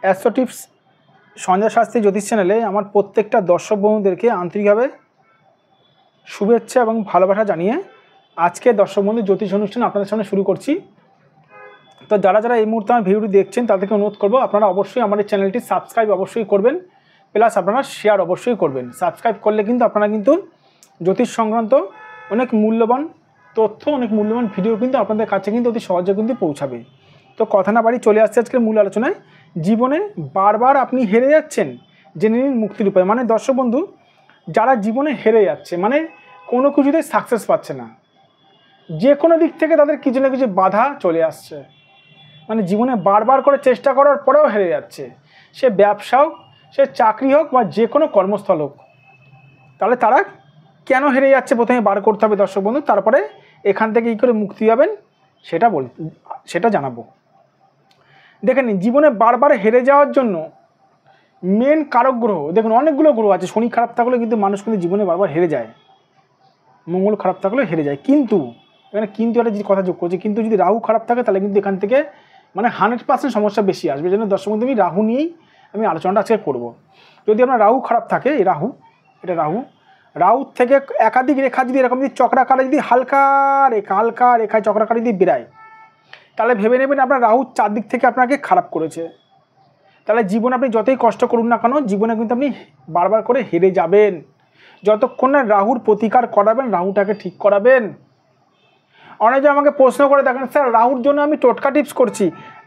Astro tips Sanjay Shastri জ্যোতিষ চ্যানেলে আমার প্রত্যেকটা দর্শক বন্ধুদেরকে আন্তরিকভাবে শুভেচ্ছা এবং ভালোবাসা জানিয়ে আজকে দর্শক বন্ধু জ্যোতিষ অনুষ্ঠান আপনাদের সামনে শুরু করছি। তো যারা যারা এই মুহূর্তে আমার ভিডিওটি দেখছেন তাদেরকে অনুরোধ করবো আপনারা অবশ্যই আমার এই চ্যানেলটি সাবস্ক্রাইব অবশ্যই করবেন, প্লাস আপনারা শেয়ার অবশ্যই করবেন। সাবস্ক্রাইব করলে কিন্তু আপনারা কিন্তু জ্যোতিষ সংক্রান্ত অনেক মূল্যবান তথ্য, অনেক মূল্যবান ভিডিও কিন্তু আপনাদের কাছে কিন্তু অতি সহজে কিন্তু পৌঁছাবে। তো কথা না বাড়ি চলে আসছে আজকের মূল আলোচনায়। জীবনে বারবার আপনি হেরে যাচ্ছেন, জেনে নিন মুক্তির উপায়। মানে দর্শক বন্ধু, যারা জীবনে হেরে যাচ্ছে, মানে কোনো কিছুতে সাকসেস পাচ্ছে না, যে কোনো দিক থেকে তাদের কিছু না কিছু বাধা চলে আসছে, মানে জীবনে বারবার করে চেষ্টা করার পরেও হেরে যাচ্ছে, সে ব্যবসা হোক, সে চাকরি হোক বা যে কোনো কর্মস্থল হোক। তাহলে তারা কেন হেরে যাচ্ছে প্রথমে বার করতে হবে দর্শক বন্ধু, তারপরে এখান থেকে কী করে মুক্তি পাবেন সেটা জানাবো। দেখে নিন, জীবনে বারবার হেরে যাওয়ার জন্য মেন কারক গ্রহ, দেখুন অনেকগুলো গ্রহ আছে। শনি খারাপ থাকলে কিন্তু মানুষ কিন্তু জীবনে বারবার হেরে যায়, মঙ্গল খারাপ থাকলেও হেরে যায়। কিন্তু এখানে কিন্তু একটা যে কথা যোগ করছে, কিন্তু যদি রাহু খারাপ থাকে তাহলে কিন্তু এখান থেকে মানে 100% সমস্যা বেশি আসবে। যেন দর্শক বন্ধু আমি রাহু নিয়েই আমি আলোচনাটা আজকে করবো। যদি আপনার রাহু খারাপ থাকে, এই এটা রাহু থেকে একাধিক রেখা যদি এরকম যদি চক্রাকারে যদি হালকা রেখায় চক্রাকারে যদি বেরায়, তাহলে ভেবে নেবেন আপনার রাহু চারদিক থেকে আপনাকে খারাপ করেছে। তাহলে জীবনে আপনি যতই কষ্ট করুন না কেন, জীবনে কিন্তু আপনি বারবার করে হেরে যাবেন। যতক্ষণ না রাহুর প্রতিকার করাবেন, রাহুটাকে ঠিক করাবেন। অনেকে আমাকে প্রশ্ন করে দেখেন, স্যার রাহুর জন্য আমি টোটকা টিপস করছি।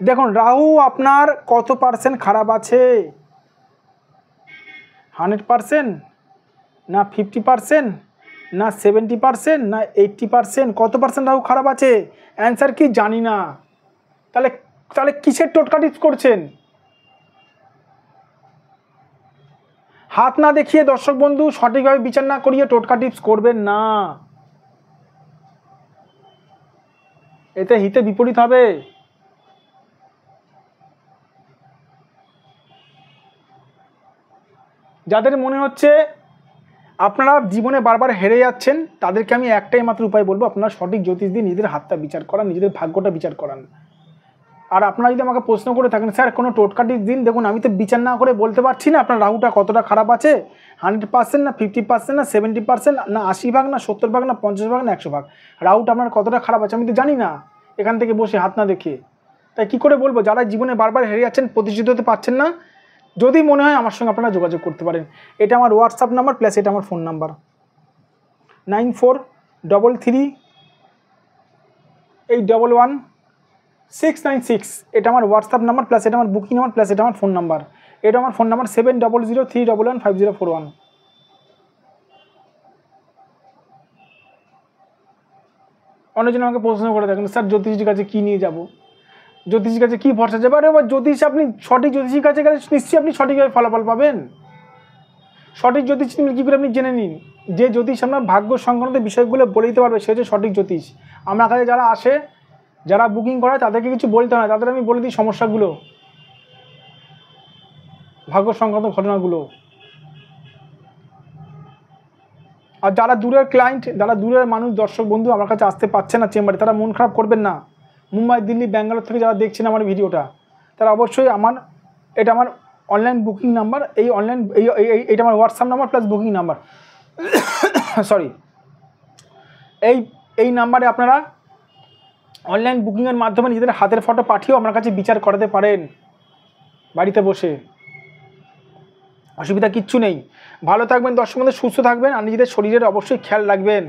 দেখুন, রাহু আপনার কত পার্সেন্ট খারাপ আছে? 100%, না 50%, না 70%, না 80%? কত পার্সেন্ট রাহু খারাপ আছে? অ্যান্সার কি জানি না। তাহলে কিসের টোটকা টিপস করছেন? হাত না দেখিয়ে দর্শক বন্ধু সঠিকভাবে বিচার না করিয়ে টোটকা টিপস করবেন না, এতে হিতে বিপরীত হবে। যাদের মনে হচ্ছে আপনারা জীবনে বারবার হেরে যাচ্ছেন, তাদেরকে আমি একটাই মাত্র উপায় বলবো, আপনারা সঠিক জ্যোতিষ দিয়ে নিজেদের হাতটা বিচার করান, নিজেদের ভাগ্যটা বিচার করান। আর আপনারা যদি আমাকে প্রশ্ন করে থাকেন, স্যার কোনো টোটকা টিপস দিন, দেখুন আমি তো বিচার না করে বলতে পারছি না আপনার রাহুটা কতটা খারাপ আছে। 100%, না 50%, না 70%, না 80 ভাগ, না 70 ভাগ, না 50 ভাগ, না 100 ভাগ রাহুটা আপনার কতটা খারাপ আছে আমি তো জানি না এখান থেকে বসে হাত না দেখে। তাই কী করে বলবো? যারা জীবনে বারবার হেরে যাচ্ছেন, প্রতিষ্ঠিত হতে পারছেন না, যদি মনে হয় আমার সঙ্গে আপনারা যোগাযোগ করতে পারেন। এটা আমার হোয়াটসঅ্যাপ নাম্বার, প্লাস এটা আমার ফোন নাম্বার 9433111696। এটা আমার হোয়াটসঅ্যাপ নাম্বার, প্লাস এটা আমার বুকিং নাম্বার, প্লাস এটা আমার ফোন নাম্বার। এটা আমার ফোন নাম্বার 7003115041। অনেকজন আমাকে প্রশ্ন করে দেখেন, স্যার জ্যোতিষীর কাছে কী নিয়ে যাব, জ্যোতিষীর কাছে কী ভরসা যাবে? আরে এবার জ্যোতিষ, আপনি সঠিক জ্যোতিষীর কাছে গেলে নিশ্চয়ই আপনি সঠিকভাবে ফলাফল পাবেন। সঠিক জ্যোতিষ কী করে আপনি জেনে নিন? যে জ্যোতিষ আপনার ভাগ্য সংক্রান্ত বিষয়গুলো বলে দিতে পারবে, সে হচ্ছে সঠিক জ্যোতিষ। আমার কাছে যারা আসে, যারা বুকিং করায়, তাদেরকে কিছু বলতে হয় না, তাদের আমি বলে দিই সমস্যাগুলো, ভাগ্য সংক্রান্ত ঘটনাগুলো। আর যারা দূরের ক্লায়েন্ট, যারা দূরের মানুষ, দর্শক বন্ধু আমার কাছে আসতে পারছে না চেম্বারে, তারা মন খারাপ করবেন না। মুম্বাই, দিল্লি, ব্যাঙ্গালোর থেকে যারা দেখছেন আমার ভিডিওটা, তারা অবশ্যই এটা আমার অনলাইন বুকিং নাম্বার, এটা আমার WhatsApp number plus booking number sorry, এই নাম্বারে আপনারা অনলাইন বুকিংয়ের মাধ্যমে নিজেদের হাতের ফটো পাঠিয়েও আমার কাছে বিচার করাতে পারেন বাড়িতে বসে, অসুবিধা কিচ্ছু নেই। ভালো থাকবেন দর্শক বন্ধু, সুস্থ থাকবেন, আর নিজেদের শরীরের অবশ্যই খেয়াল রাখবেন।